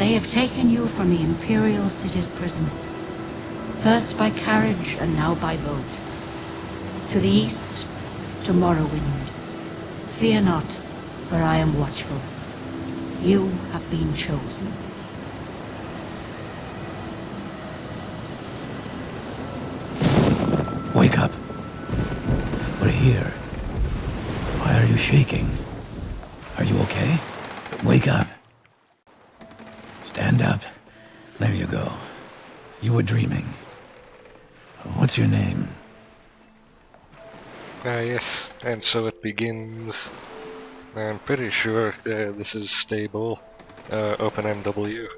They have taken you from the Imperial City's prison, first by carriage and now by boat. To the east, to Morrowind. Fear not, for I am watchful. You have been chosen. Wake up. We're here. Why are you shaking? Are you okay? Wake up. Stand up. There you go. You were dreaming. What's your name? Yes, and so it begins. I'm pretty sure this is stable. OpenMW.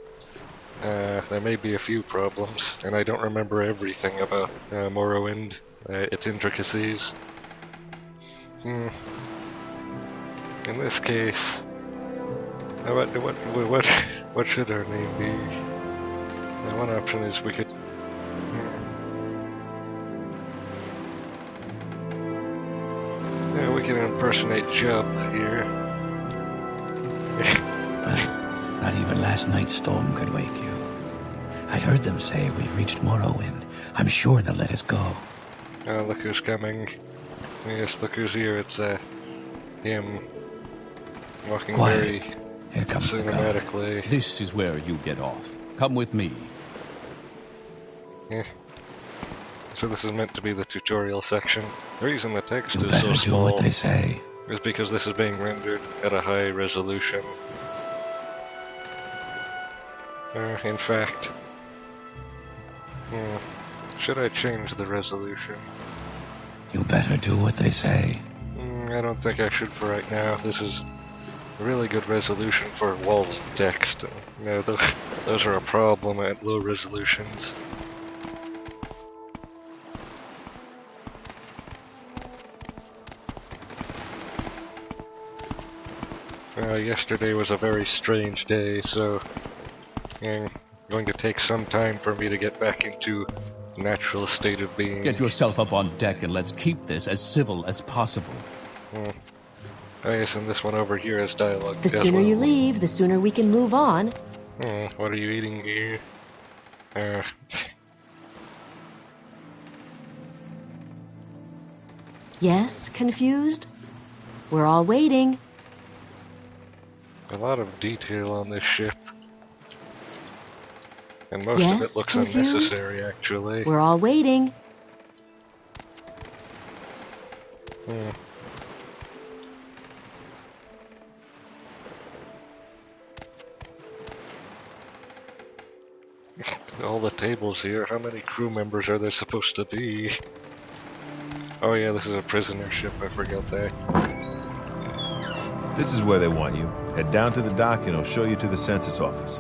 There may be a few problems, and I don't remember everything about Morrowind, its intricacies. In this case, what should our name be? One option is we could. Yeah, we can impersonate Chubb here. Not even last night's storm could wake you. I heard them say we've reached Morrowind. I'm sure they'll let us go. Oh, look who's coming. Yes, look who's here. It's him walking Quiet. very Here comes the guy. cinematically. This is where you get off. Come with me. Yeah. So this is meant to be the tutorial section. The reason the text You is better so do small what they say. is because this is being rendered at a high resolution. In fact, should I change the resolution? You better do what they say. I don't think I should for right now. This is a really good resolution for walls of text. Those are a problem at low resolutions. Yesterday was a very strange day, so I'm going to take some time for me to get back into natural state of being. Get yourself up on deck and let's keep this as civil as possible. Oh yes, and this one over here has dialogue. The sooner you leave, the sooner we can move on. What are you eating here? Yes, confused? We're all waiting. A lot of detail on this ship. And most of Yes, it looks confused? unnecessary, actually. We're all waiting. All the tables here, how many crew members are there supposed to be? Oh yeah, this is a prisoner ship, I forgot that. This is where they want you. Head down to the dock and it'll show you to the census office.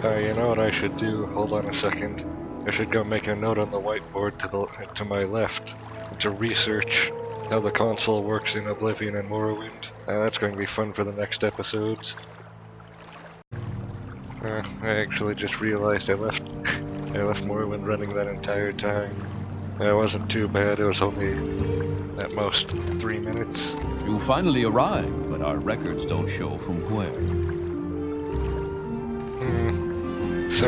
You know what I should do? Hold on a second. I should go make a note on the whiteboard to my left to research how the console works in Oblivion and Morrowind. That's going to be fun for the next episodes. I actually just realized I left Morrowind running that entire time. It wasn't too bad, it was only at most 3 minutes. You finally arrived, but our records don't show from where. So,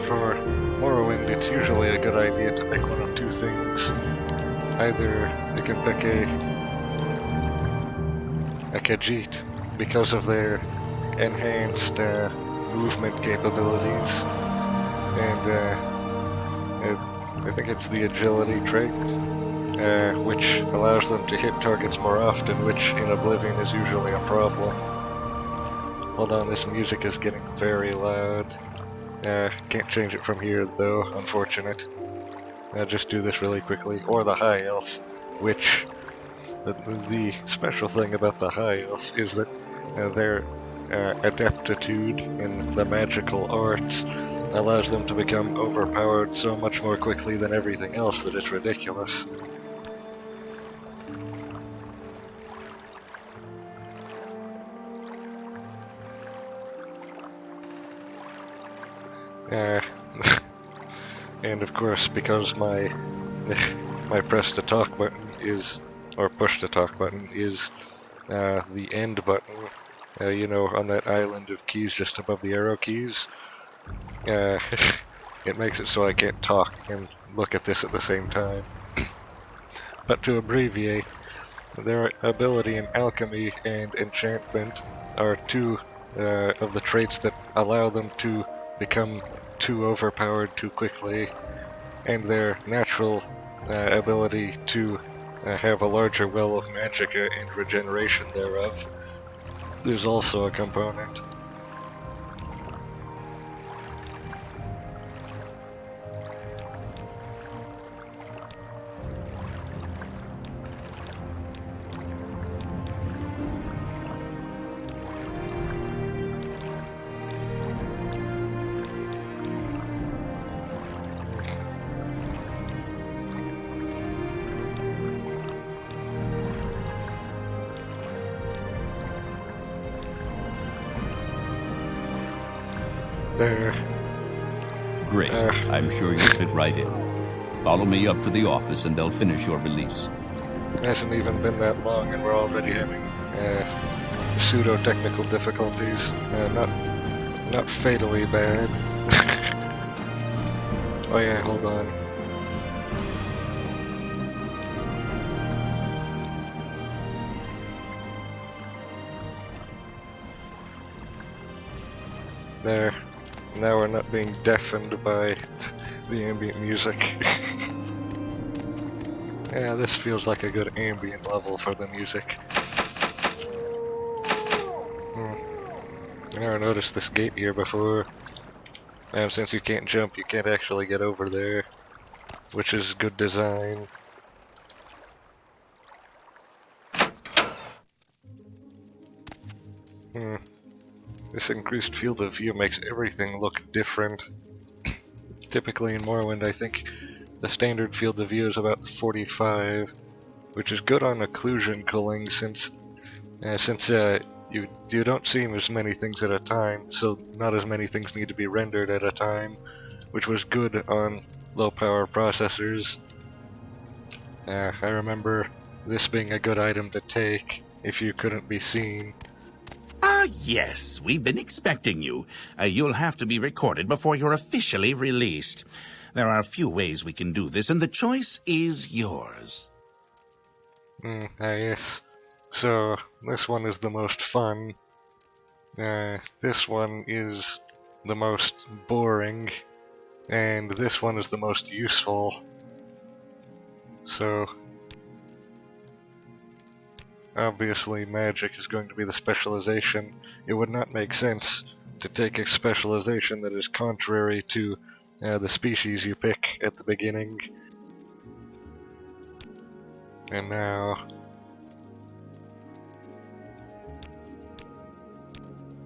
for Morrowind, it's usually a good idea to pick one of two things. Either you can pick a Khajiit because of their enhanced movement capabilities, and I think it's the agility trait, which allows them to hit targets more often, which in Oblivion is usually a problem. Hold on, this music is getting very loud. Can't change it from here though, unfortunate. I'll just do this really quickly. Or the High Elf, which the special thing about the High Elf is that their adeptitude in the magical arts allows them to become overpowered so much more quickly than everything else that it's ridiculous. And of course, because my press to talk button is, or push to talk button is the end button, you know, on that island of keys just above the arrow keys. Uh, it makes it so I can't talk and look at this at the same time. But to abbreviate, their ability in alchemy and enchantment are two of the traits that allow them to become too overpowered too quickly, and their natural ability to have a larger well of magicka and regeneration thereof is also a component. There. Great. I'm sure you'll fit right in. Follow me up to the office and they'll finish your release. Hasn't even been that long and we're already having pseudo-technical difficulties. Not fatally bad. Oh yeah, hold on. There. Now we're not being deafened by the ambient music. Yeah, this feels like a good ambient level for the music. I never noticed this gate here before. And since you can't jump, you can't actually get over there, which is good design. This increased field of view makes everything look different. Typically in Morrowind, I think the standard field of view is about 45, which is good on occlusion culling since you don't see as many things at a time, so not as many things need to be rendered at a time, which was good on low power processors. I remember this being a good item to take if you couldn't be seen. Yes, we've been expecting you. You'll have to be recorded before you're officially released. There are a few ways we can do this, and the choice is yours. Yes. So, this one is the most fun. This one is the most boring. And this one is the most useful. So, obviously magic is going to be the specialization. It would not make sense to take a specialization that is contrary to the species you pick at the beginning. And now,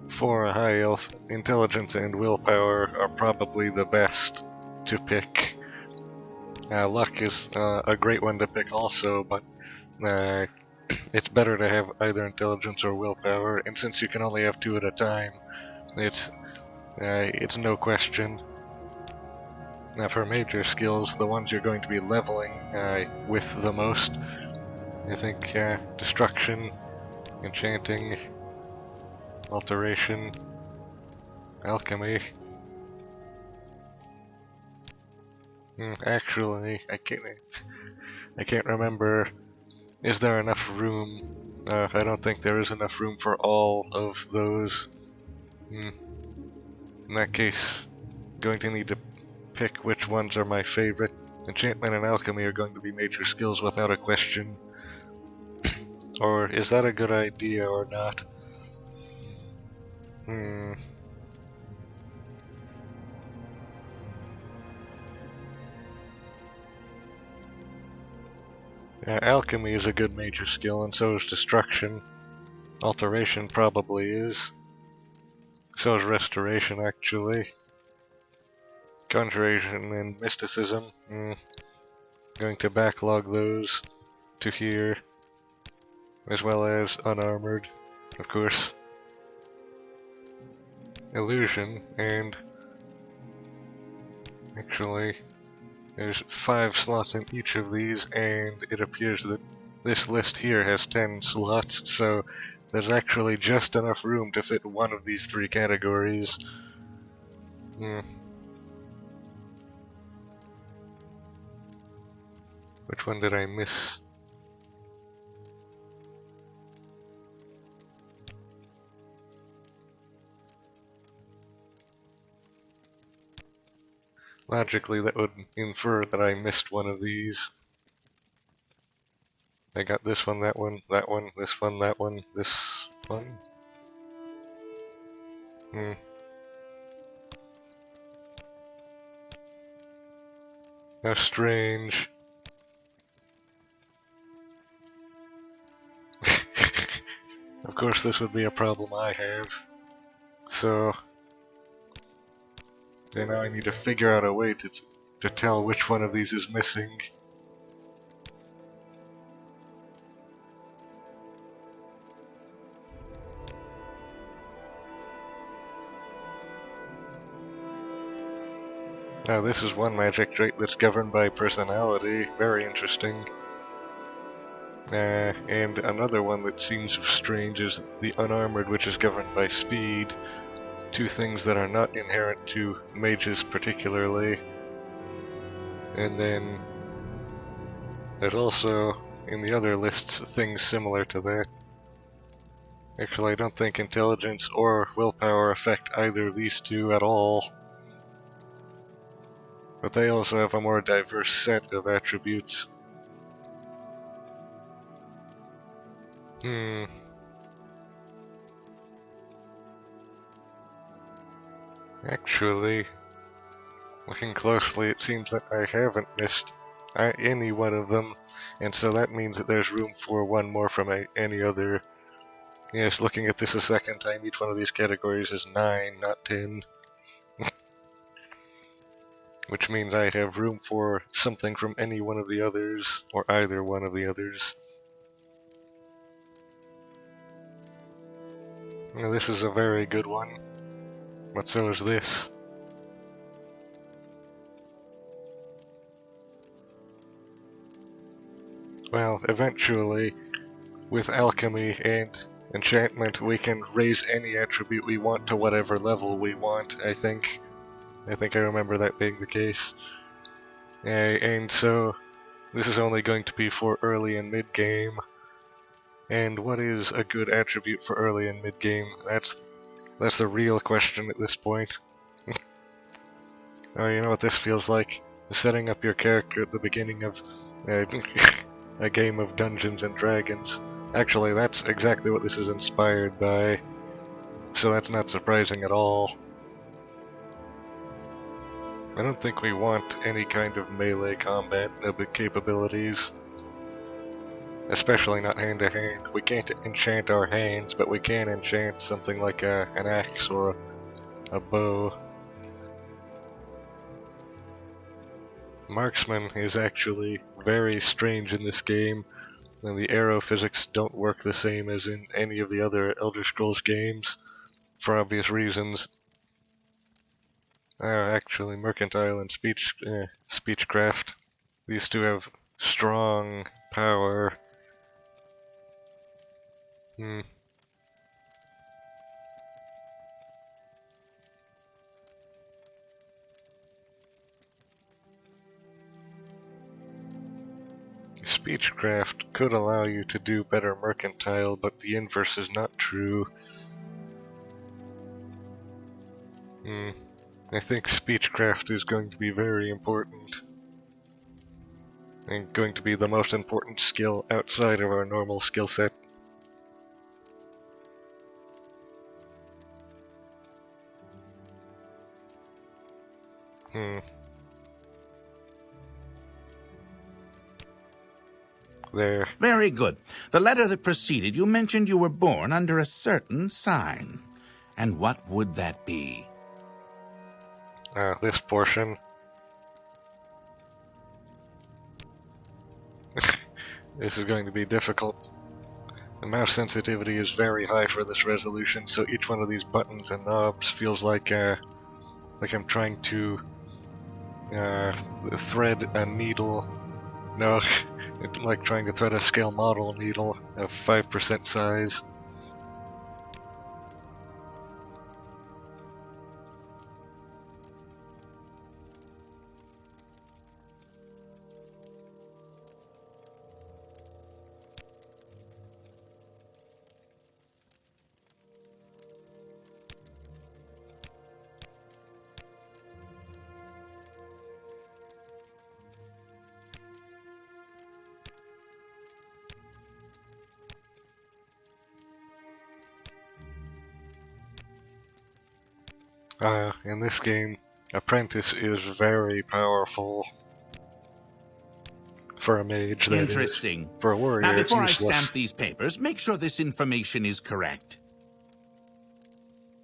for a high elf, intelligence and willpower are probably the best to pick. Luck is a great one to pick also, but it's better to have either intelligence or willpower, and since you can only have two at a time, it's no question. Now for major skills, the ones you're going to be leveling with the most, I think destruction, enchanting, alteration, alchemy. Actually, I can't remember. Is there enough room? I don't think there is enough room for all of those. In that case, going to need to pick which ones are my favorite. Enchantment and alchemy are going to be major skills without a question. Or is that a good idea or not? Alchemy is a good major skill, and so is destruction. Alteration probably is. So is restoration, actually. Conjuration and mysticism. Going to backlog those to here, as well as unarmored, of course. Illusion, and actually there's 5 slots in each of these, and it appears that this list here has 10 slots, so there's actually just enough room to fit one of these three categories. Which one did I miss? Logically, that would infer that I missed one of these. I got this one, that one, that one, this one, that one, this one. How strange. Of course, this would be a problem I have. So, now I need to figure out a way to tell which one of these is missing. Now this is one magic trait that's governed by personality. Very interesting. And another one that seems strange is the unarmored, which is governed by speed. Two things that are not inherent to mages particularly. And then there's also, in the other lists, things similar to that. Actually, I don't think intelligence or willpower affect either of these two at all. But they also have a more diverse set of attributes. Actually, looking closely, it seems that I haven't missed any one of them, and so that means that there's room for one more from any other. Yes, looking at this a second time, each one of these categories is 9, not 10. Which means I have room for something from any one of the others, or either one of the others. Now, this is a very good one, but so is this. Well, eventually, with alchemy and enchantment, we can raise any attribute we want to whatever level we want, I think. I think I remember that being the case. And so, this is only going to be for early and mid-game. And what is a good attribute for early and mid-game? That's the real question at this point. Oh, you know what this feels like? Setting up your character at the beginning of a game of Dungeons and Dragons. Actually, that's exactly what this is inspired by. So that's not surprising at all. I don't think we want any kind of melee combat capabilities. Especially not hand-to-hand. We can't enchant our hands, but we can enchant something like an axe or a bow. Marksman is actually very strange in this game, and the arrow physics don't work the same as in any of the other Elder Scrolls games, for obvious reasons. Actually, mercantile and speechcraft. These two have strong power. Speechcraft could allow you to do better mercantile, but the inverse is not true. I think speechcraft is going to be very important. And going to be the most important skill outside of our normal skill set. There. Very good. The letter that preceded, you mentioned you were born under a certain sign. And what would that be? This portion. This is going to be difficult. The mouse sensitivity is very high for this resolution, so each one of these buttons and knobs feels like I'm trying to thread a needle. No, it's like trying to thread a scale model needle of 5% size. In this game, Apprentice is very powerful. For a mage, that is. Interesting. For a warrior, Now, before I it's useless. stamp these papers, make sure this information is correct.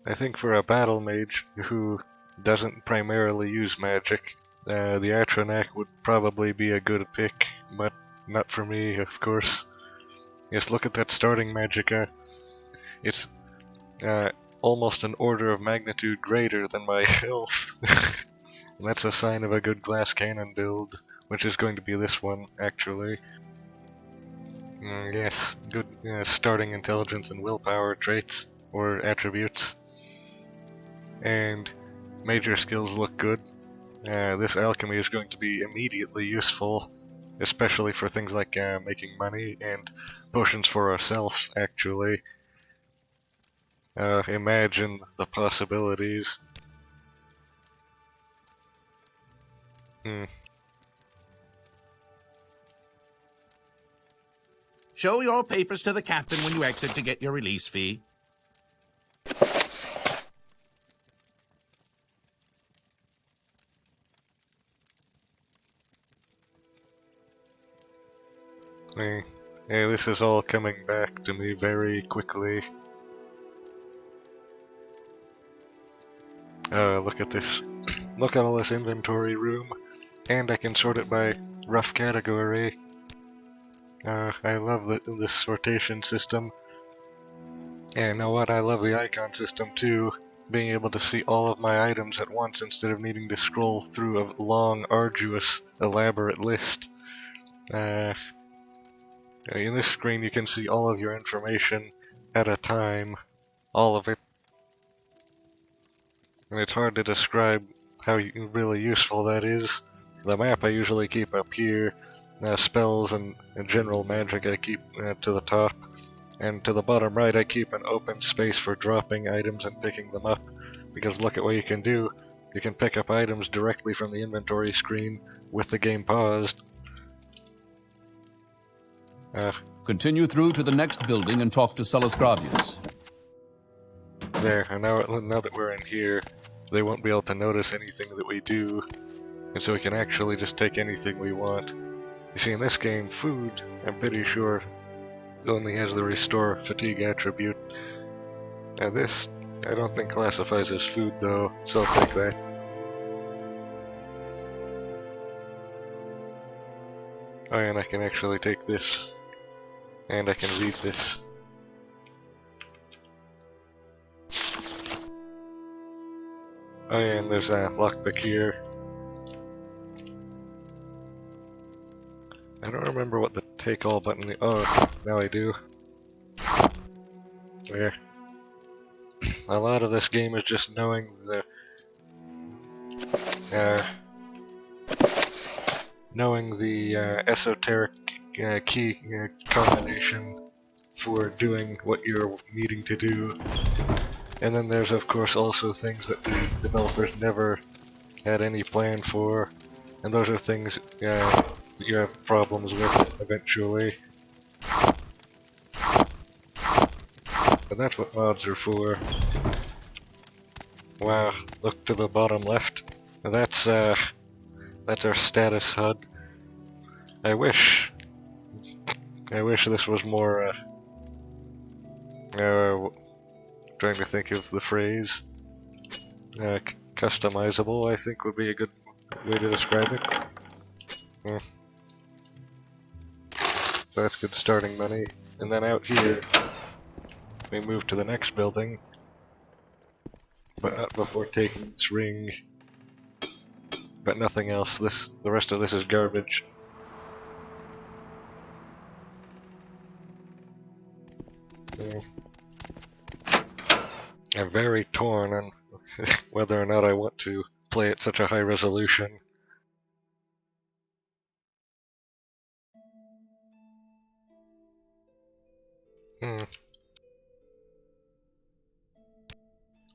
I think for a battle mage who doesn't primarily use magic, the Atronak would probably be a good pick, but not for me, of course. Yes, look at that starting magicka. It's almost an order of magnitude greater than my health. And that's a sign of a good glass cannon build, which is going to be this one, actually. Yes, good starting intelligence and willpower traits, or attributes. And major skills look good. This alchemy is going to be immediately useful, especially for things like making money and potions for ourselves, actually. Imagine the possibilities. Show your papers to the captain when you exit to get your release fee. This is all coming back to me very quickly. Look at this. Look at all this inventory room. And I can sort it by rough category. I love this sortation system. And you know what? I love the icon system too. Being able to see all of my items at once instead of needing to scroll through a long, arduous, elaborate list. In this screen you can see all of your information at a time. All of it. And it's hard to describe how really useful that is. The map I usually keep up here. Spells and general magic I keep to the top. And to the bottom right I keep an open space for dropping items and picking them up. Because look at what you can do. You can pick up items directly from the inventory screen with the game paused. Continue through to the next building and talk to Celisgravius. There, and now that we're in here, they won't be able to notice anything that we do. And so we can actually just take anything we want. You see, in this game, food, I'm pretty sure, only has the restore fatigue attribute. Now this, I don't think classifies as food though, so I'll take that. Oh, and I can actually take this. And I can read this. Oh yeah, and there's a lockpick here. I don't remember what the take all button is. Oh, now I do. There. A lot of this game is just knowing the esoteric key combination for doing what you're needing to do. And then there's of course also things that the developers never had any plan for, and those are things that you have problems with eventually. And that's what mods are for. Wow, look to the bottom left. That's our status HUD. I wish this was more trying to think of the phrase. Customizable, I think, would be a good way to describe it. So that's good starting money. And then out here, we move to the next building, but not before taking this ring. But nothing else. The rest of this is garbage. I'm very torn on whether or not I want to play at such a high resolution.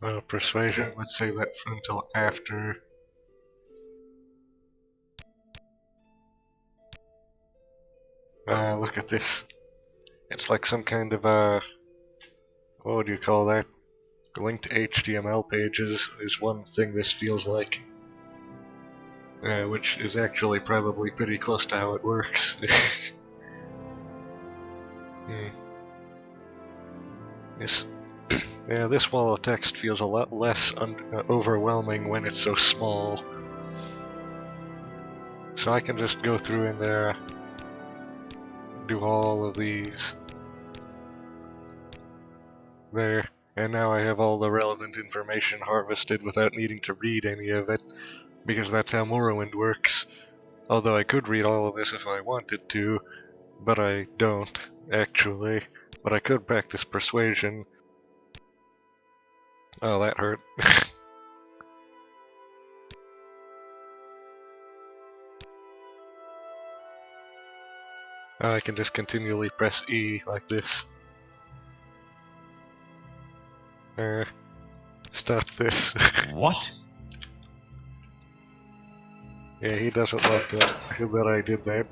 Well, persuasion, let's save that for until after. Look at this. It's like some kind of what would you call that? linked HTML pages is one thing this feels like. Which is actually probably pretty close to how it works. This, yeah, this wall of text feels a lot less overwhelming when it's so small. So I can just go through in there, do all of these. There, and now I have all the relevant information harvested without needing to read any of it, because that's how Morrowind works. Although I could read all of this if I wanted to, but I don't, actually. But I could practice persuasion. Oh, that hurt. I can just continually press E like this. Stop this. What? Yeah, he doesn't like that I did that.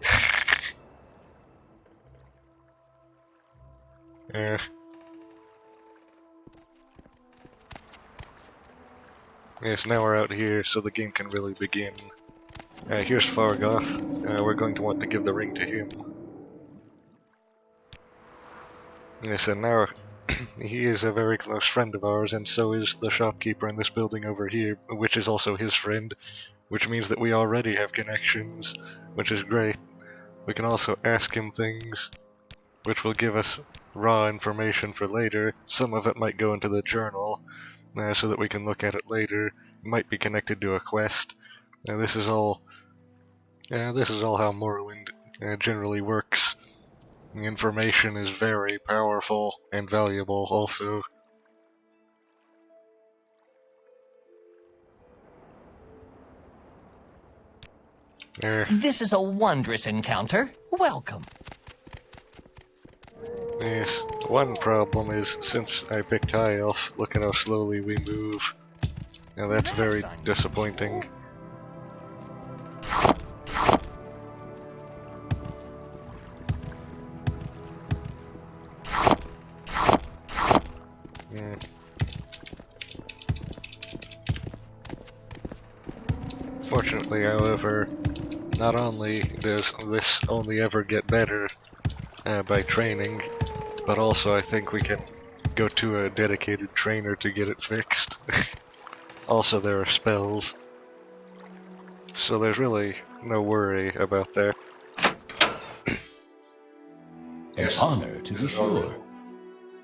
Yes, now we're out here, so the game can really begin. Here's Fargoth. We're going to want to give the ring to him. Yes, and now he is a very close friend of ours, and so is the shopkeeper in this building over here, which is also his friend, which means that we already have connections, which is great. We can also ask him things, which will give us raw information for later. Some of it might go into the journal, so that we can look at it later. It might be connected to a quest. This is all how Morrowind generally works. The information is very powerful and valuable also. There. This is a wondrous encounter. Welcome. Yes, one problem is, since I picked High Elf, look at how slowly we move. Now that's very disappointing. Fortunately, however, not only does this only ever get better by training, but also I think we can go to a dedicated trainer to get it fixed. Also, there are spells, so there's really no worry about that. An honor, to be sure.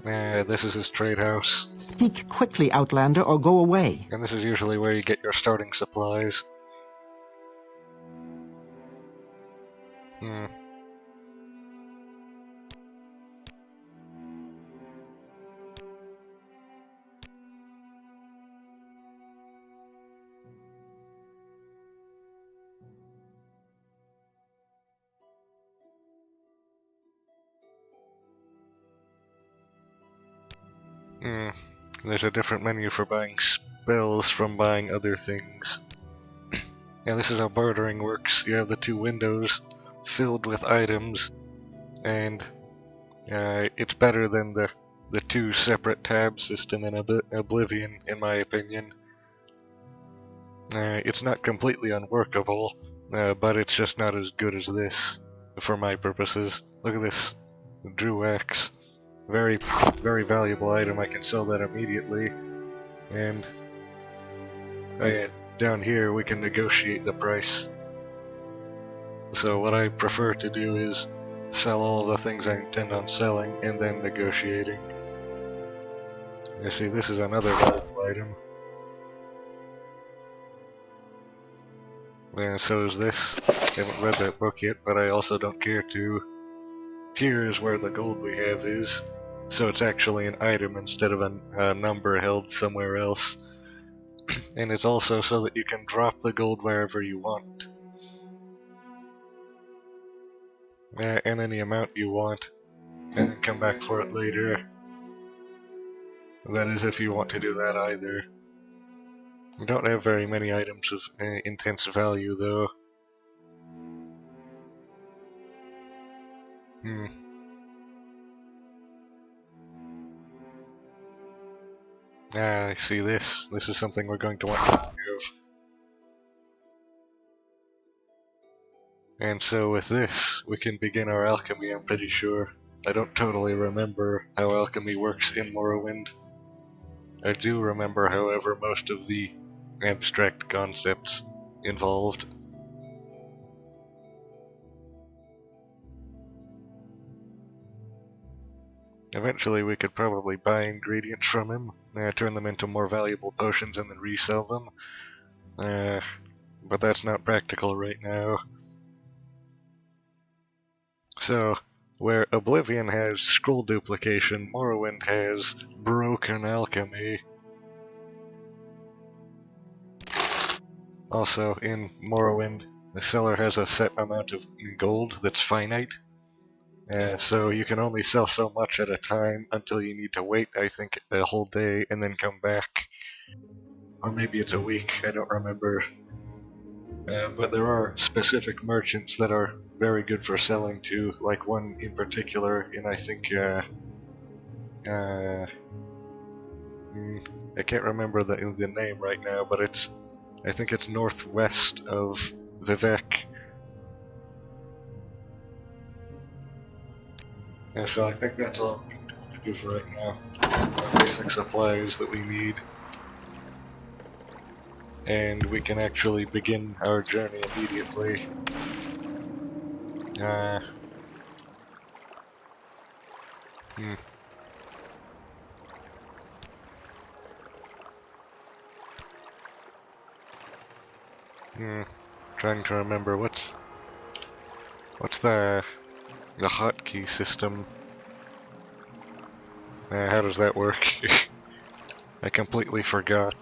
This is his trade house. Speak quickly, Outlander, or go away. And this is usually where you get your starting supplies. There's a different menu for buying spells from buying other things. Yeah, this is how bartering works. You have the two windows filled with items, and it's better than the two separate tab system in Oblivion, in my opinion. It's not completely unworkable, but it's just not as good as this, for my purposes. Look at this. Drew Axe. Very, very valuable item. I can sell that immediately. And down here we can negotiate the price. So what I prefer to do is sell all of the things I intend on selling and then negotiating. You see, this is another valuable item. And so is this. I haven't read that book yet, but I also don't care to. Here is where the gold we have is. So it's actually an item instead of a number held somewhere else. And it's also so that you can drop the gold wherever you want. And any amount you want. And then come back for it later. That is if you want to do that either. We don't have very many items of intense value though. Ah, I see this. This is something we're going to want to of. And so with this, we can begin our alchemy, I'm pretty sure. I don't totally remember how alchemy works in Morrowind. I do remember, however, most of the abstract concepts involved. Eventually we could probably buy ingredients from him, turn them into more valuable potions and then resell them. But that's not practical right now. So, where Oblivion has scroll duplication, Morrowind has broken alchemy. Also, in Morrowind, the seller has a set amount of gold that's finite. So you can only sell so much at a time until you need to wait, I think, a whole day and then come back. Or maybe it's a week, I don't remember. But there are specific merchants that are very good for selling to, like one in particular in, I think, I can't remember the name right now, but I think it's northwest of Vivek. And so I think that's all we need to do for right now. Our basic supplies that we need. And we can actually begin our journey immediately. Trying to remember what's the hotkey system. How does that work? I completely forgot.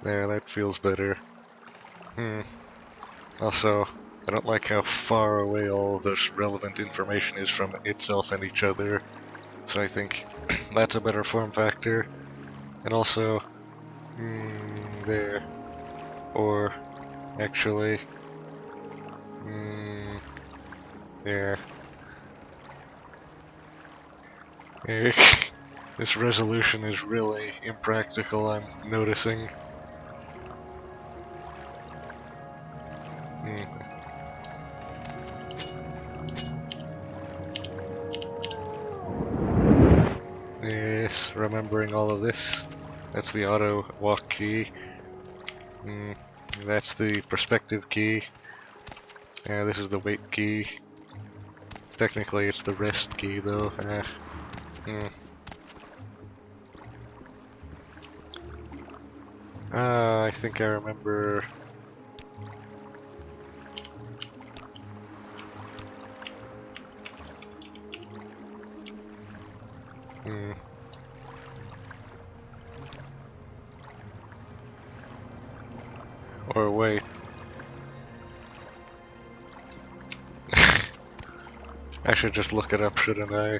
There, that feels better. Also, I don't like how far away all of this relevant information is from itself and each other. So I think that's a better form factor. And also, there. Or, actually, there. This resolution is really impractical, I'm noticing. Yes, remembering all of this. That's the auto walk key. That's the perspective key. This is the wait key. Technically it's the rest key though. I think I remember. Or wait. I should just look it up, shouldn't I?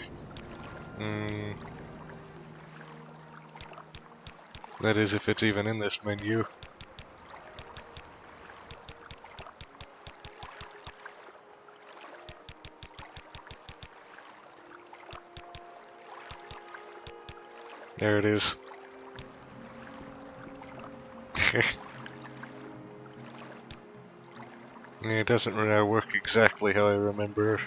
That is, if it's even in this menu. There it is. It doesn't really work exactly how I remember.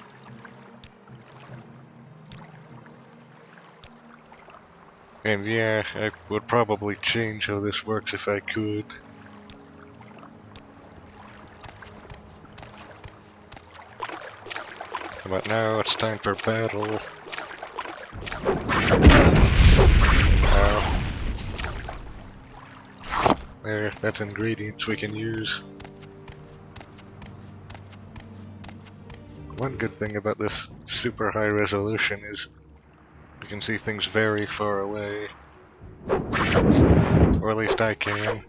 And yeah, I would probably change how this works if I could. But now it's time for battle. There, that's ingredients we can use. One good thing about this super high resolution is you can see things very far away. Or at least I can.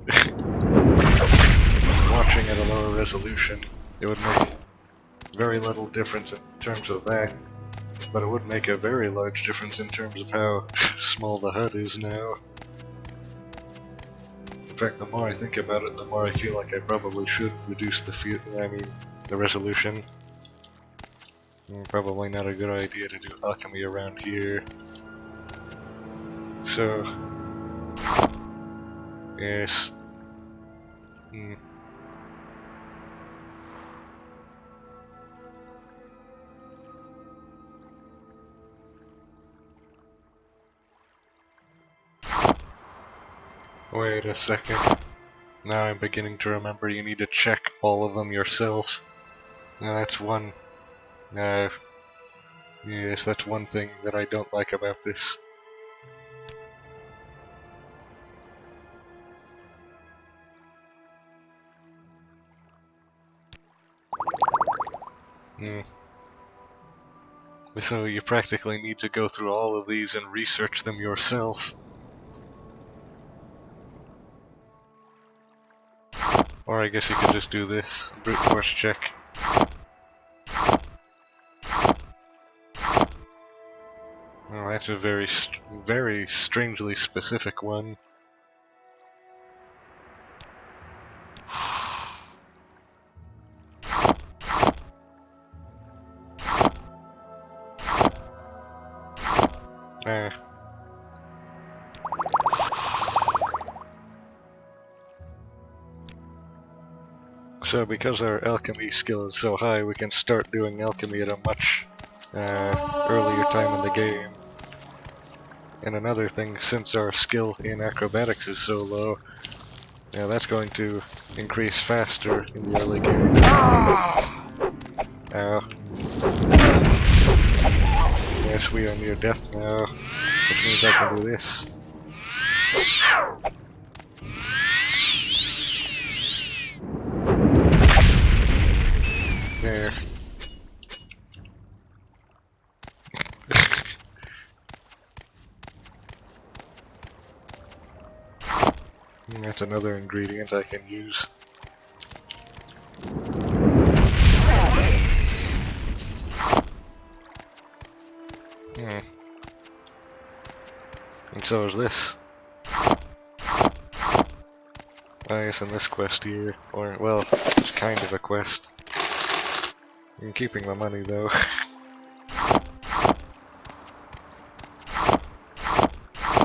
Watching at a lower resolution, it would make very little difference in terms of that, but it would make a very large difference in terms of how small the HUD is now. In fact, the more I think about it, the more I feel like I probably should reduce the resolution. Probably not a good idea to do alchemy around here. So, yes. Wait a second. Now I'm beginning to remember you need to check all of them yourself. Now that's one. Yes, that's one thing that I don't like about this. So you practically need to go through all of these and research them yourself. Or I guess you could just do this, brute force check. Oh, that's a very strangely specific one. So because our alchemy skill is so high, we can start doing alchemy at a much earlier time in the game. And another thing, since our skill in acrobatics is so low, that's going to increase faster in the early game. Ow. Yes, we are near death now, which means I can do this. There. That's another ingredient I can use. And so is this. I guess in this quest here, or, well, it's kind of a quest. I'm keeping my money though.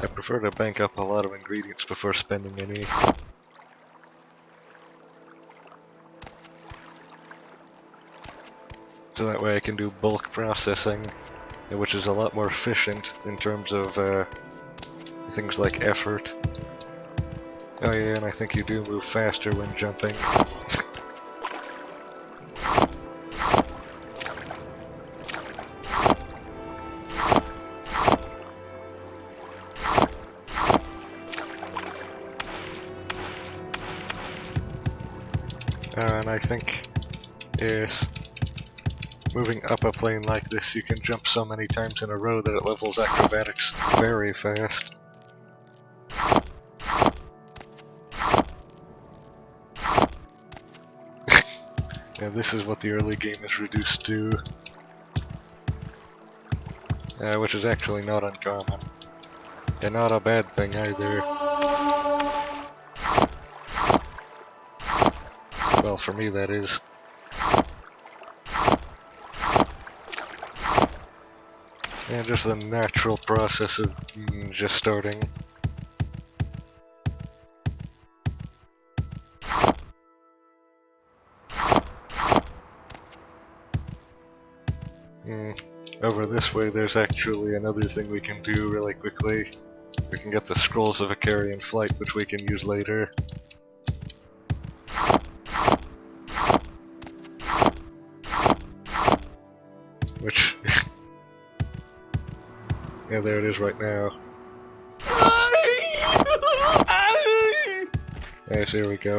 I prefer to bank up a lot of ingredients before spending any. So that way I can do bulk processing, which is a lot more efficient in terms of things like effort. Oh yeah, and I think you do move faster when jumping. And I think, yes, moving up a plane like this, you can jump so many times in a row that it levels acrobatics very fast. Yeah, this is what the early game is reduced to. Which is actually not uncommon. And not a bad thing either. Well, for me that is. And just the natural process of just starting. Over this way there's actually another thing we can do really quickly. We can get the Scrolls of Icarian Flight, which we can use later. Which... yeah, there it is right now. Yes, here we go.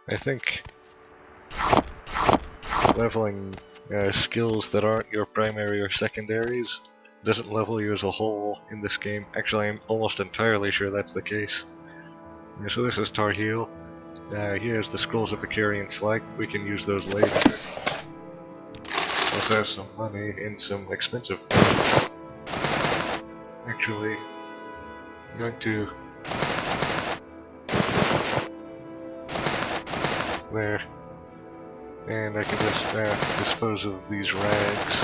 I think leveling skills that aren't your primary or secondaries doesn't level you as a whole in this game. Actually, I'm almost entirely sure that's the case. So this is Tar Heel. Here's the Scrolls of Icarian Flight. We can use those later. Let's have some money in some expensive things. Actually, I'm going to... there. And I can just dispose of these rags.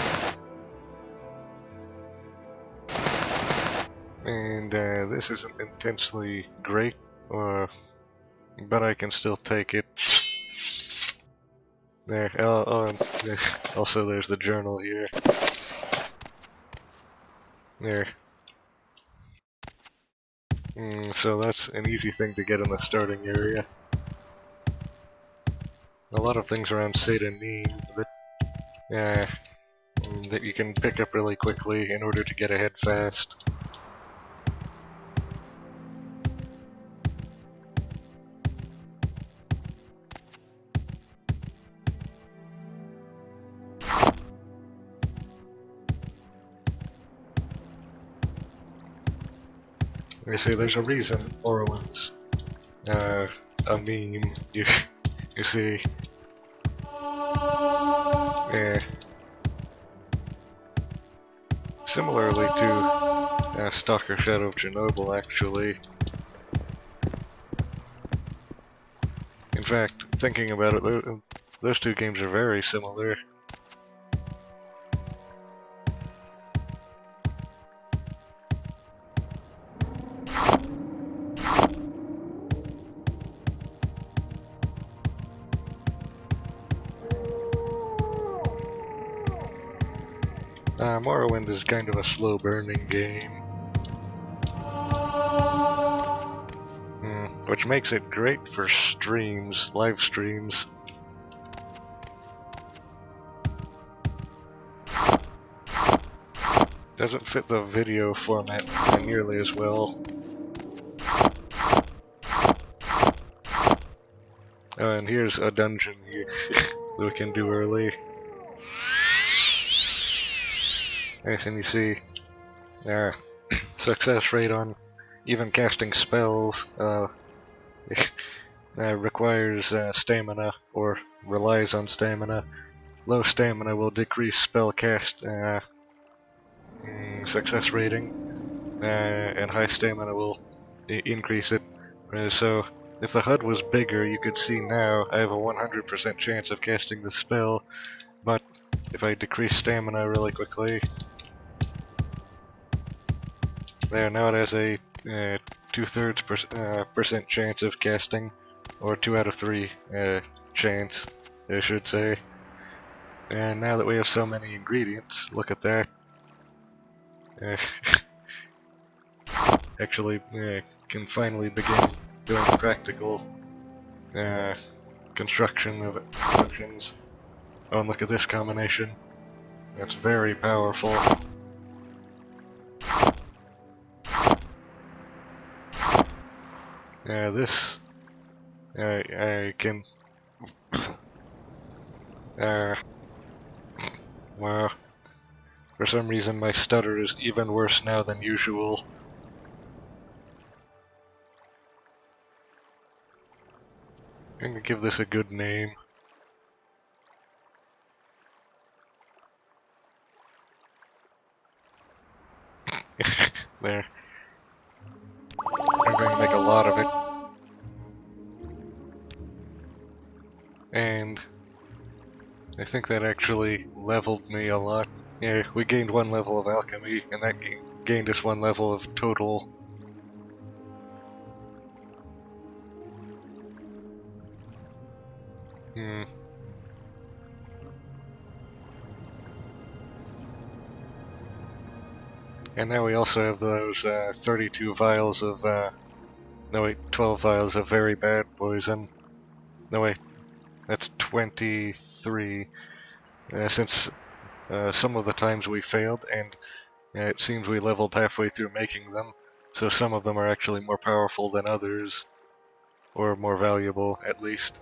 And this isn't intensely great, but I can still take it. There. And also there's the journal here. There. So that's an easy thing to get in the starting area. A lot of things around Satanin that you can pick up really quickly in order to get ahead fast. They say there's a reason Orwell's a meme. You see. Similarly to Stalker Shadow of Chernobyl, actually. In fact, thinking about it, those two games are very similar. Morrowind is kind of a slow-burning game. Which makes it great for streams, live streams. Doesn't fit the video format nearly as well. Oh, and here's a dungeon that we can do early. Nice, and you see success rate on even casting spells requires stamina, or relies on stamina. Low stamina will decrease spell cast success rating, and high stamina will increase it. So if the HUD was bigger, you could see now I have a 100% chance of casting the spell, but if I decrease stamina really quickly, there, now it has a 2/3% chance of casting, or 2 out of 3 chance, I should say. And now that we have so many ingredients, look at that. Actually, can finally begin doing practical construction of functions. Oh, and look at this combination. That's very powerful. This I can well, for some reason my stutter is even worse now than usual. I'm gonna give this a good name. There. I'm going to make a lot of it. And I think that actually leveled me a lot. Yeah, we gained 1 level of alchemy, and that gained us 1 level of total. And now we also have those 32 vials of, no wait, 12 vials of very bad poison. No wait, that's 23. Since some of the times we failed, and it seems we leveled halfway through making them, so some of them are actually more powerful than others, or more valuable at least.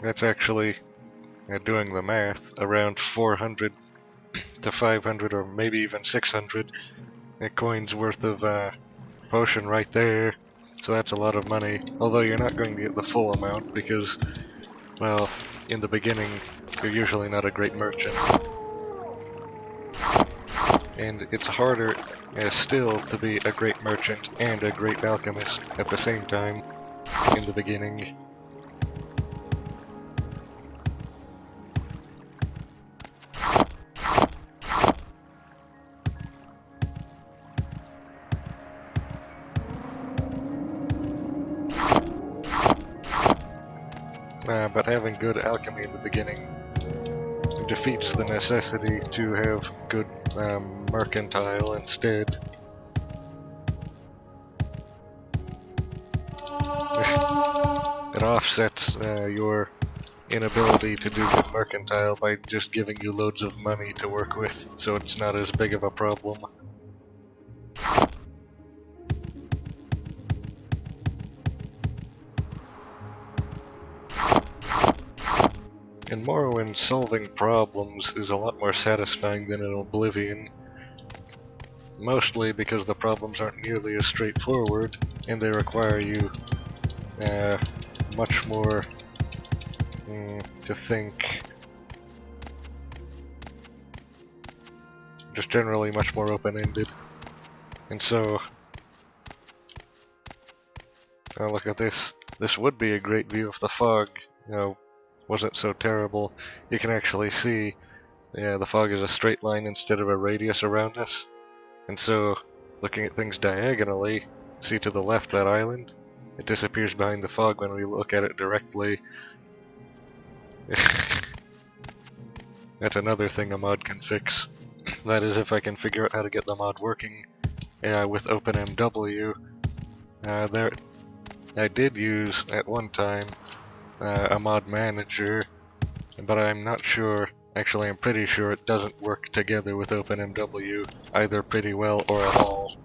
That's actually, doing the math, around 400 to 500 or maybe even 600 coins worth of potion right there. So that's a lot of money, although you're not going to get the full amount because, well, in the beginning you're usually not a great merchant. And it's harder still to be a great merchant and a great alchemist at the same time. in the beginning. But having good alchemy in the beginning defeats the necessity to have good mercantile instead. It offsets your inability to do good mercantile by just giving you loads of money to work with, so it's not as big of a problem. In Morrowind, solving problems is a lot more satisfying than in Oblivion, mostly because the problems aren't nearly as straightforward, and they require you much more to think. Just generally much more open-ended. And so, look at this. This would be a great view if the fog, wasn't so terrible. You can actually see, the fog is a straight line instead of a radius around us. And so, looking at things diagonally, see to the left that island? It disappears behind the fog when we look at it directly. That's another thing a mod can fix. That is, if I can figure out how to get the mod working with OpenMW. I did use, at one time, a mod manager, but I'm not sure. Actually, I'm pretty sure it doesn't work together with OpenMW either pretty well or at all.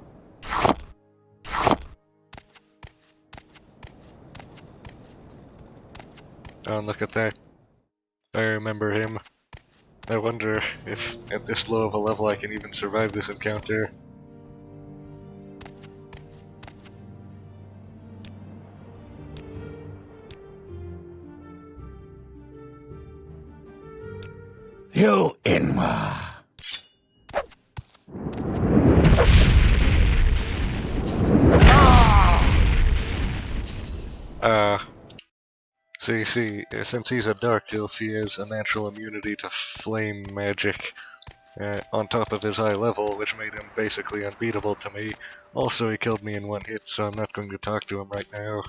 Oh, and look at that. I remember him. I wonder if at this low of a level I can even survive this encounter. You Inwa. So you see, since he's a dark elf, he has a natural immunity to flame magic on top of his high level, which made him basically unbeatable to me. Also, he killed me in one hit, so I'm not going to talk to him right now.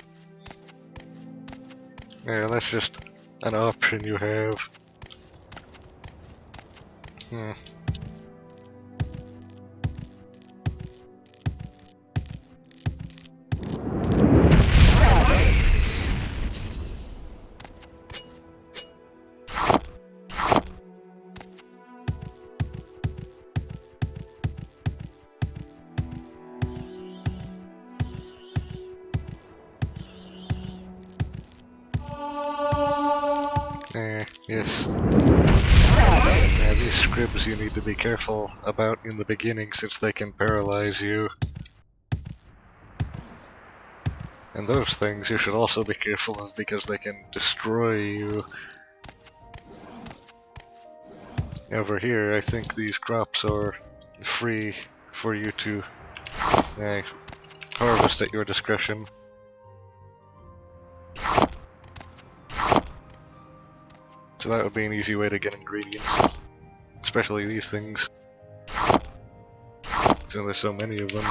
Yeah, that's just an option you have. Yes. These scribs you need to be careful about in the beginning since they can paralyze you. And those things you should also be careful of because they can destroy you. Over here, I think these crops are free for you to harvest at your discretion. So that would be an easy way to get ingredients. Especially these things. So there's so many of them.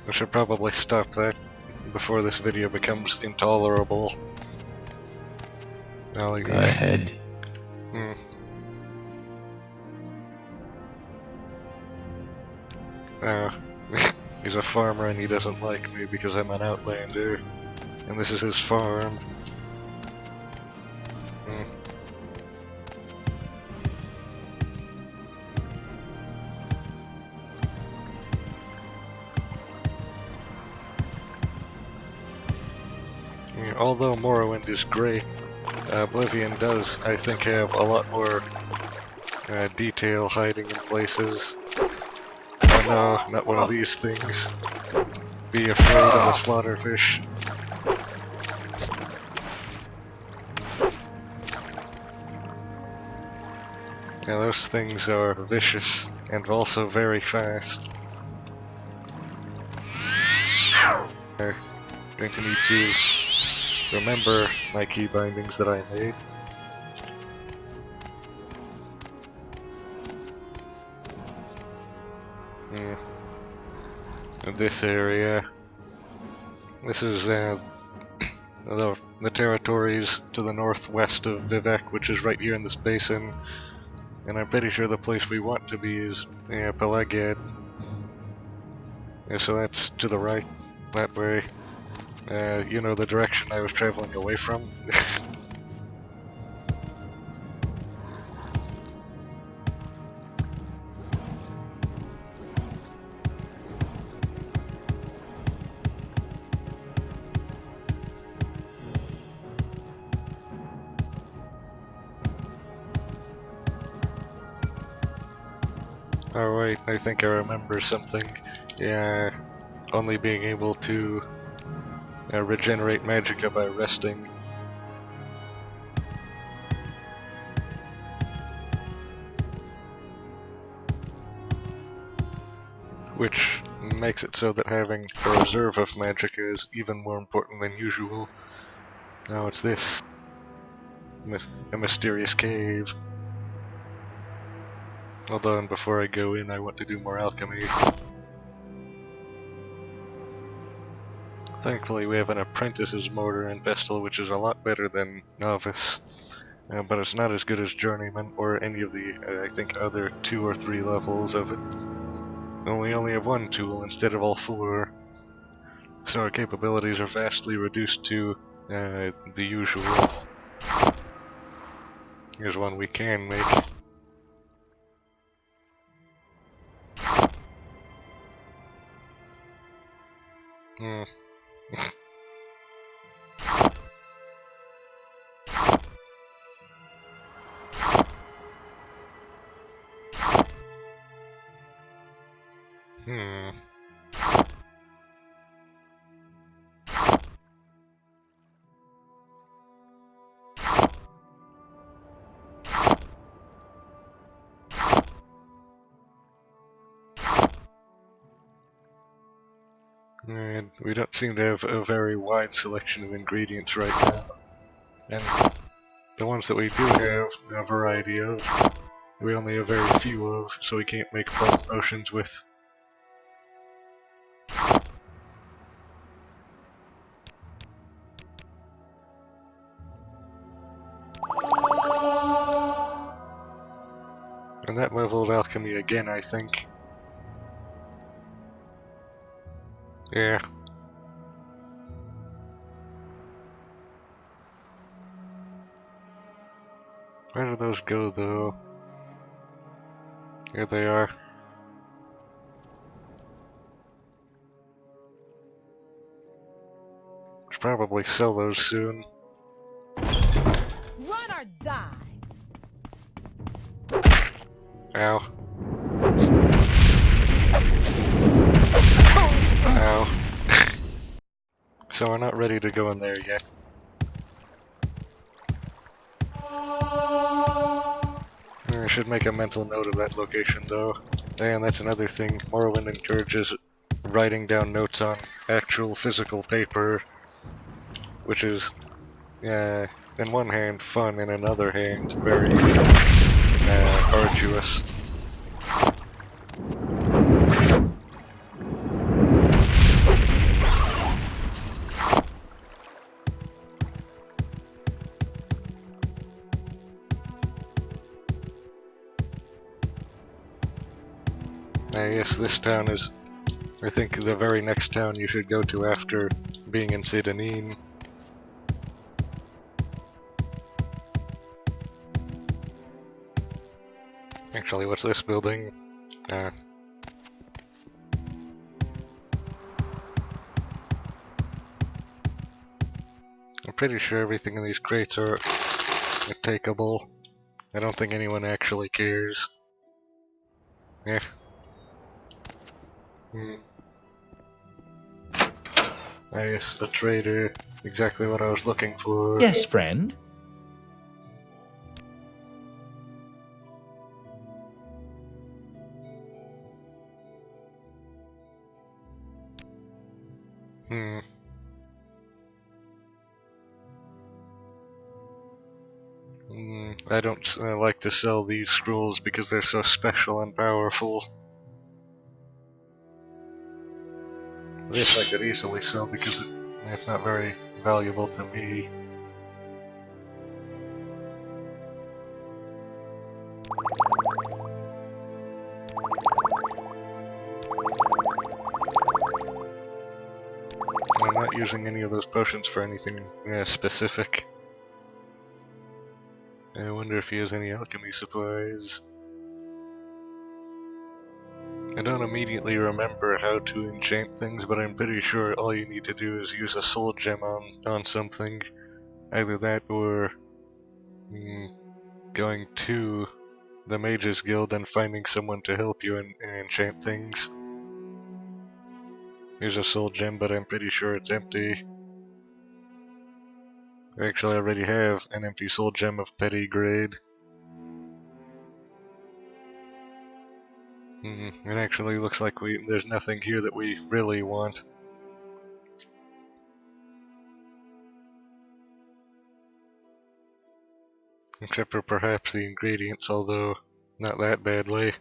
I should probably stop that before this video becomes intolerable. Go ahead. He's a farmer and he doesn't like me because I'm an outlander. And this is his farm. Although Morrowind is great, Oblivion does, I think, have a lot more detail hiding in places. One no, not one of these things. Be afraid of a slaughterfish. Yeah, those things are vicious and also very fast. I'm going to need to remember my key bindings that I made. In this area, this is the territories to the northwest of Vivek, which is right here in this basin, and I'm pretty sure the place we want to be is Pelagad. Yeah, so that's to the right, that way. You know, the direction I was traveling away from. Alright, I think I remember something. Yeah, only being able to regenerate magicka by resting. Which makes it so that having a reserve of magicka is even more important than usual. Now it's this. A mysterious cave. Hold on, before I go in I want to do more alchemy. Thankfully we have an apprentice's mortar and pestle, which is a lot better than novice. But it's not as good as journeyman or any of the, I think, other 2 or 3 levels of it. We only have 1 tool instead of all 4. So our capabilities are vastly reduced to the usual. Here's one we can make. And we don't seem to have a very wide selection of ingredients right now. And the ones that we do have a variety of, we only have very few of, so we can't make bulk potions with. And that leveled alchemy again, I think. Yeah. Where do those go, though? Here they are. Should probably sell those soon. Run or die! Ow. Ow. So we're not ready to go in there yet. I should make a mental note of that location, though. And that's another thing. Morrowind encourages writing down notes on actual physical paper, which is, in one hand, fun, in another hand, very arduous. Yes, this town is, I think, the very next town you should go to after being in Sedanine. Actually, what's this building? I'm pretty sure everything in these crates are takeable. I don't think anyone actually cares. Yeah. Nice, a trader. Exactly what I was looking for. Yes, friend? I don't like to sell these scrolls because they're so special and powerful. This I could easily sell because it's not very valuable to me. I'm not using any of those potions for anything specific. I wonder if he has any alchemy supplies. I don't immediately remember how to enchant things, but I'm pretty sure all you need to do is use a soul gem on something. Either that or going to the Mages Guild and finding someone to help you and enchant things. Here's a soul gem, but I'm pretty sure it's empty. Actually, I already have an empty soul gem of petty grade. It actually looks like there's nothing here that we really want. Except for perhaps the ingredients, although not that badly.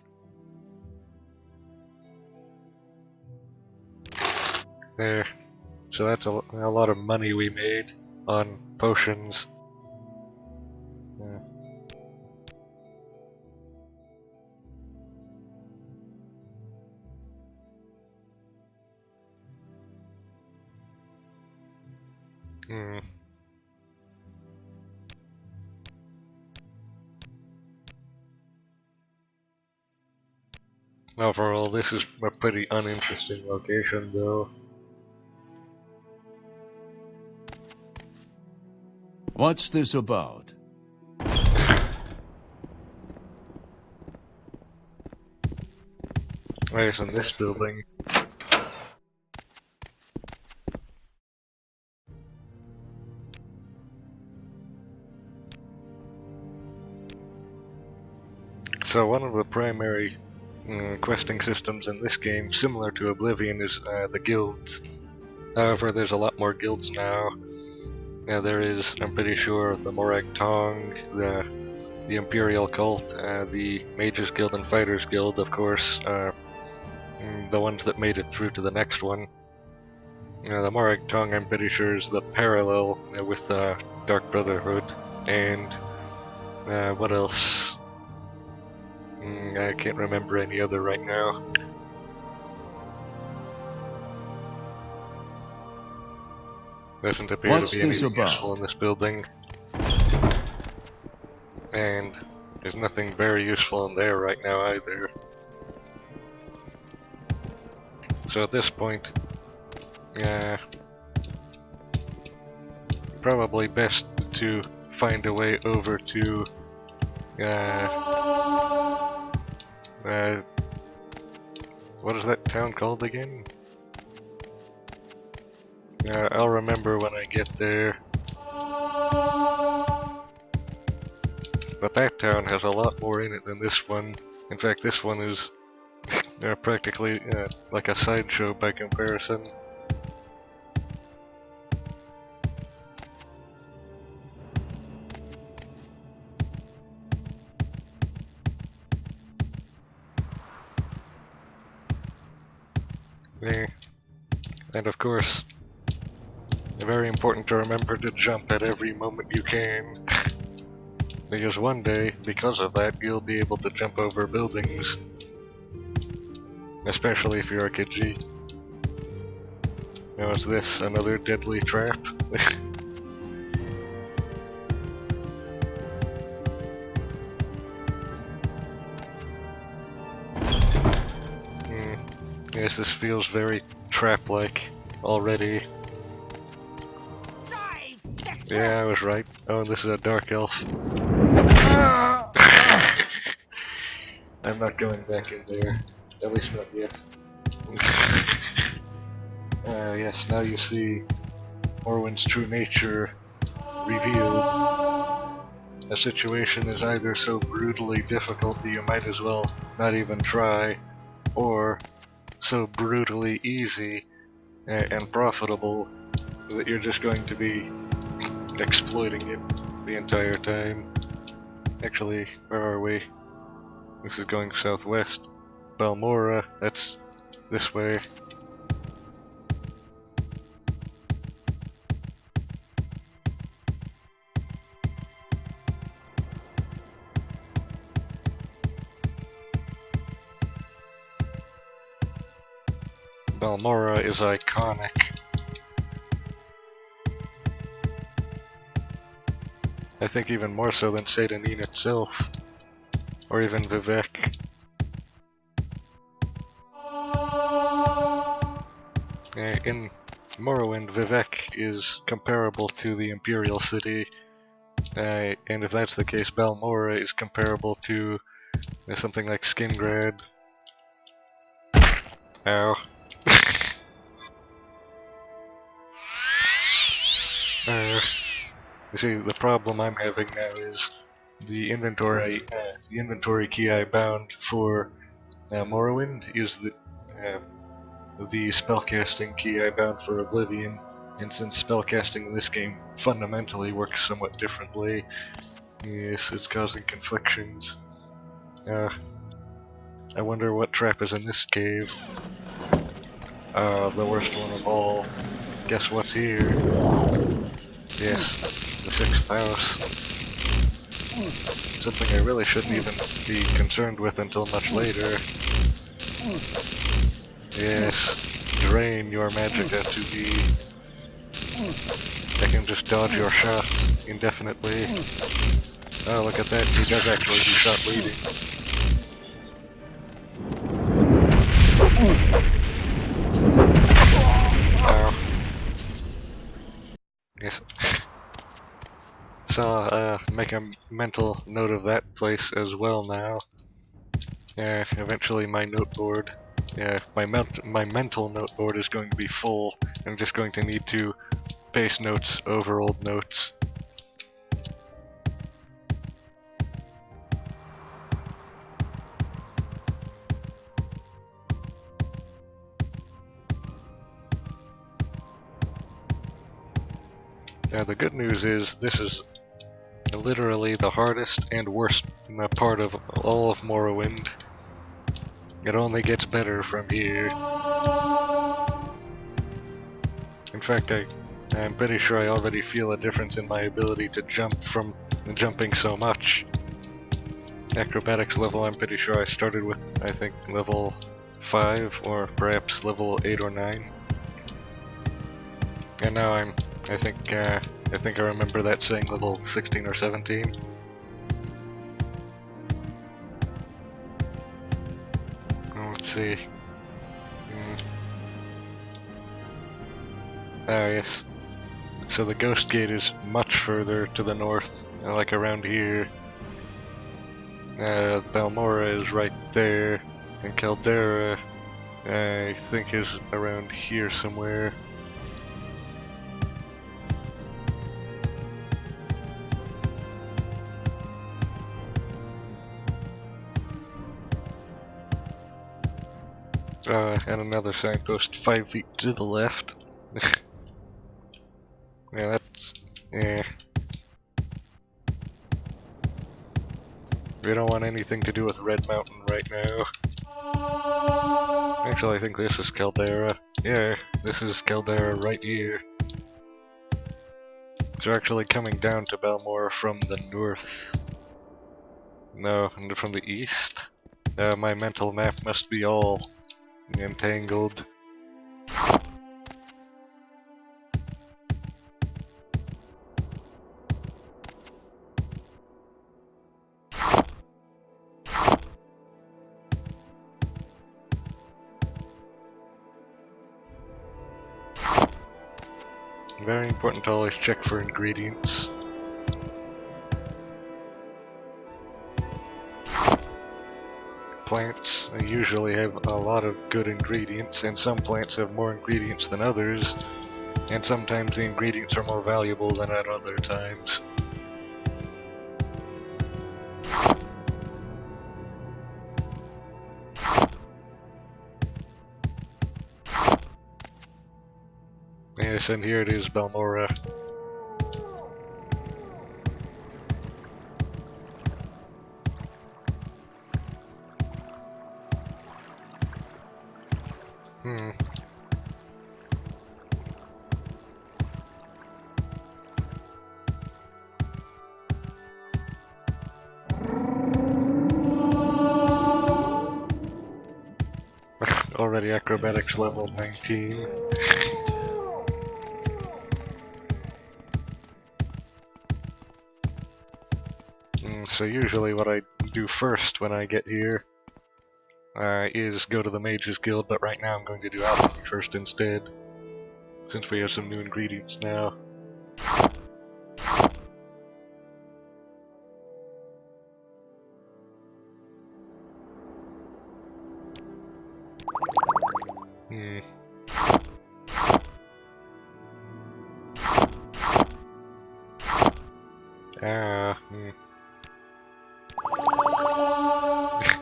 There. So that's a lot of money we made on potions. Overall, this is a pretty uninteresting location, though. What's this about? There's in this building. So one of the primary questing systems in this game, similar to Oblivion, is the guilds. However, there's a lot more guilds now. There is, I'm pretty sure, the Morag Tong, the Imperial Cult, the Mages Guild and Fighters Guild, of course, the ones that made it through to the next one. The Morag Tong, I'm pretty sure, is the parallel with Dark Brotherhood. And what else? I can't remember any other right now. Doesn't appear to be anything useful in this building. And there's nothing very useful in there right now either. So at this point, probably best to find a way over to what is that town called again? I'll remember when I get there. But that town has a lot more in it than this one. In fact, this one is practically like a sideshow by comparison. And of course, very important to remember to jump at every moment you can. Because one day, because of that, you'll be able to jump over buildings. Especially if you're a Khajiit. Now is this another deadly trap? Yes, this feels very trap-like already. Yeah, I was right. Oh, this is a dark elf. I'm not going back in there. At least not yet. Yes, now you see Morwind's true nature revealed. A situation is either so brutally difficult that you might as well not even try, or so brutally easy and profitable that you're just going to be exploiting it the entire time. Actually, where are we? This is going southwest. Balmora, that's this way. Balmora is iconic. I think even more so than Satanin itself, or even Vivek. In Morrowind, Vivek is comparable to the Imperial City, and if that's the case, Balmora is comparable to something like Skingrad. Ow. You see, the problem I'm having now is the inventory key I bound for Morrowind is the spellcasting key I bound for Oblivion, and since spellcasting in this game fundamentally works somewhat differently, yes, it's causing conflictions. I wonder what trap is in this cave. The worst one of all. Guess what's here? Yes, the 6th house. Something I really shouldn't even be concerned with until much later. Yes, drain your magicka to me. I can just dodge your shots indefinitely. Oh, look at that, he does actually do shot leading. Ow. Yes. So, make a mental note of that place as well now. Eventually my noteboard, my mental noteboard is going to be full. I'm just going to need to paste notes over old notes. Now the good news is this is literally the hardest and worst part of all of Morrowind. It only gets better from here. In fact, I'm pretty sure I already feel a difference in my ability to jump from jumping so much. Acrobatics level, I'm pretty sure I started with, I think, level 5 or perhaps level 8 or 9. And now I think I remember that saying level 16 or 17. Let's see. Ah, yes. So the Ghost Gate is much further to the north, like around here. Balmora is right there, and Caldera, I think, is around here somewhere. And another signpost 5 feet to the left. Yeah, that's... yeah. We don't want anything to do with Red Mountain right now. Actually, I think this is Caldera. Yeah, this is Caldera right here. So we're actually coming down to Balmora from the north. No, from the east. My mental map must be all entangled. Very important to always check for ingredients. plants usually have a lot of good ingredients, and some plants have more ingredients than others, and sometimes the ingredients are more valuable than at other times. Yes, and here it is, Balmora. Already acrobatics level 19. So usually what I do first when I get here is go to the Mages Guild, but right now I'm going to do alchemy first instead, since we have some new ingredients now.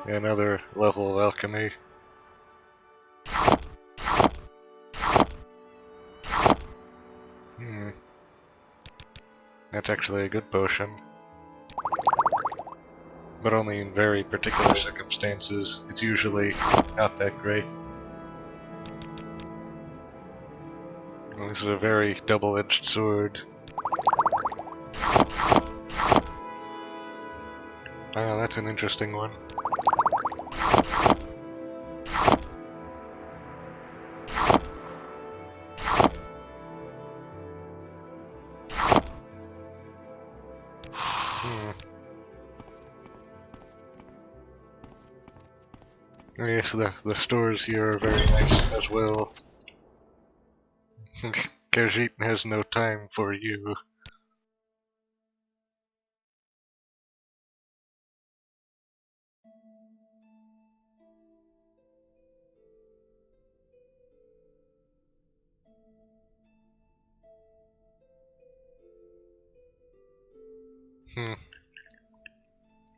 Another level of alchemy. That's actually a good potion. But only in very particular circumstances. It's usually not that great. And this is a very double-edged sword. Ah, that's an interesting one. Yes, the stores here are very nice as well. Khajiit has no time for you.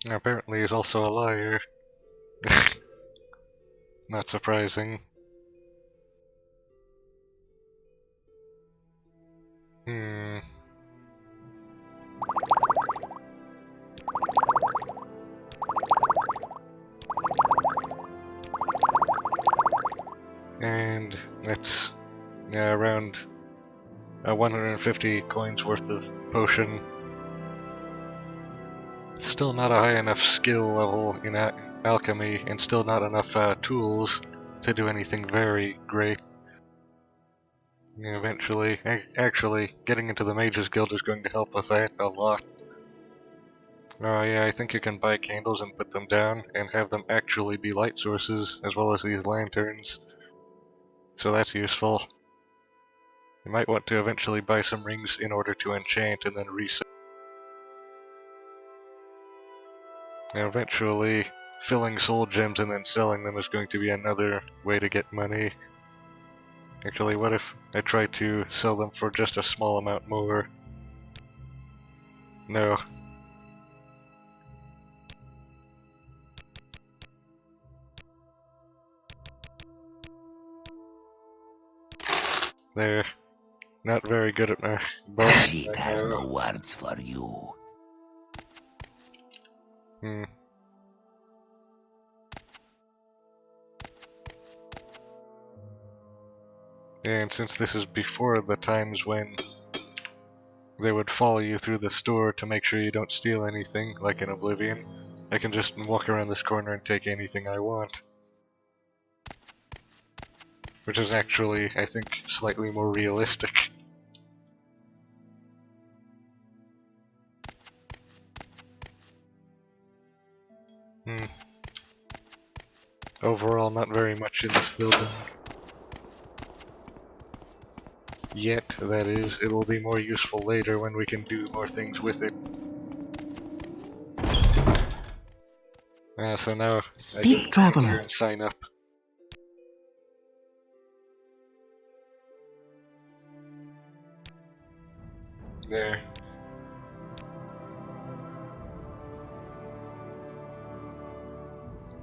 Apparently he's also a liar. Not surprising. And that's around 150 coins worth of potion. Still not a high enough skill level in alchemy, and still not enough tools to do anything very great. Eventually, actually, getting into the Mages Guild is going to help with that a lot. Oh yeah, I think you can buy candles and put them down, and have them actually be light sources, as well as these lanterns. So that's useful. You might want to eventually buy some rings in order to enchant and then resell. And eventually, filling soul gems and then selling them is going to be another way to get money. Actually, what if I try to sell them for just a small amount more? No. There. Not very good at my bow. Khajiit has no words for you. And since this is before the times when they would follow you through the store to make sure you don't steal anything, like in Oblivion, I can just walk around this corner and take anything I want. Which is actually, I think, slightly more realistic. Overall, not very much in this building. Yet, that is. It will be more useful later when we can do more things with it. So now Speak, I can traveler. here and sign up. There.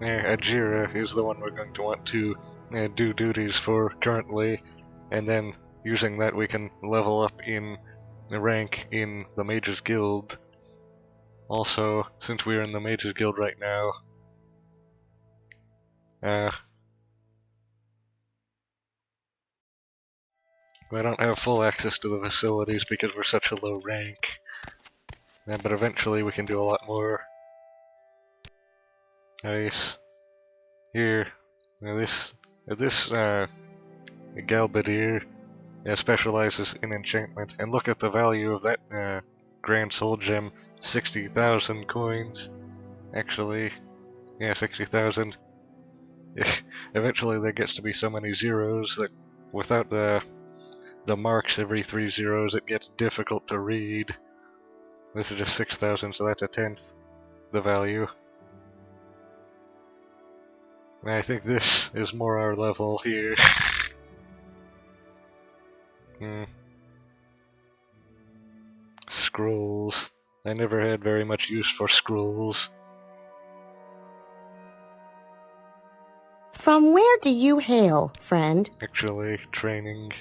Ajira is the one we're going to want to do duties for currently, and then using that we can level up in the rank in the Mages Guild. Also, since we're in the Mages Guild right now, we don't have full access to the facilities because we're such a low rank. But eventually we can do a lot more. Nice. Here, now this Galbadir specializes in enchantment, and look at the value of that Grand Soul Gem, 60,000 coins. Actually, yeah, 60,000. Eventually there gets to be so many zeros that without the marks every 3 zeros it gets difficult to read. This is just 6,000, so that's a tenth the value. And I think this is more our level here. Scrolls. I never had very much use for scrolls. From where do you hail, friend? Actually, training.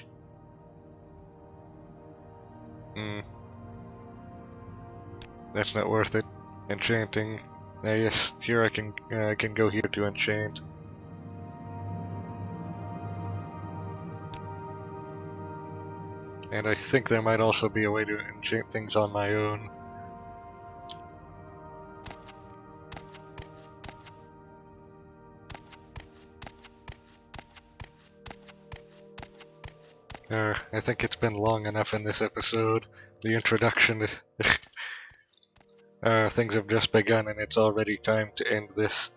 That's not worth it. Enchanting. Yes, here I can go here to enchant. And I think there might also be a way to enchant things on my own. I think it's been long enough in this episode. The introduction, things have just begun and it's already time to end this.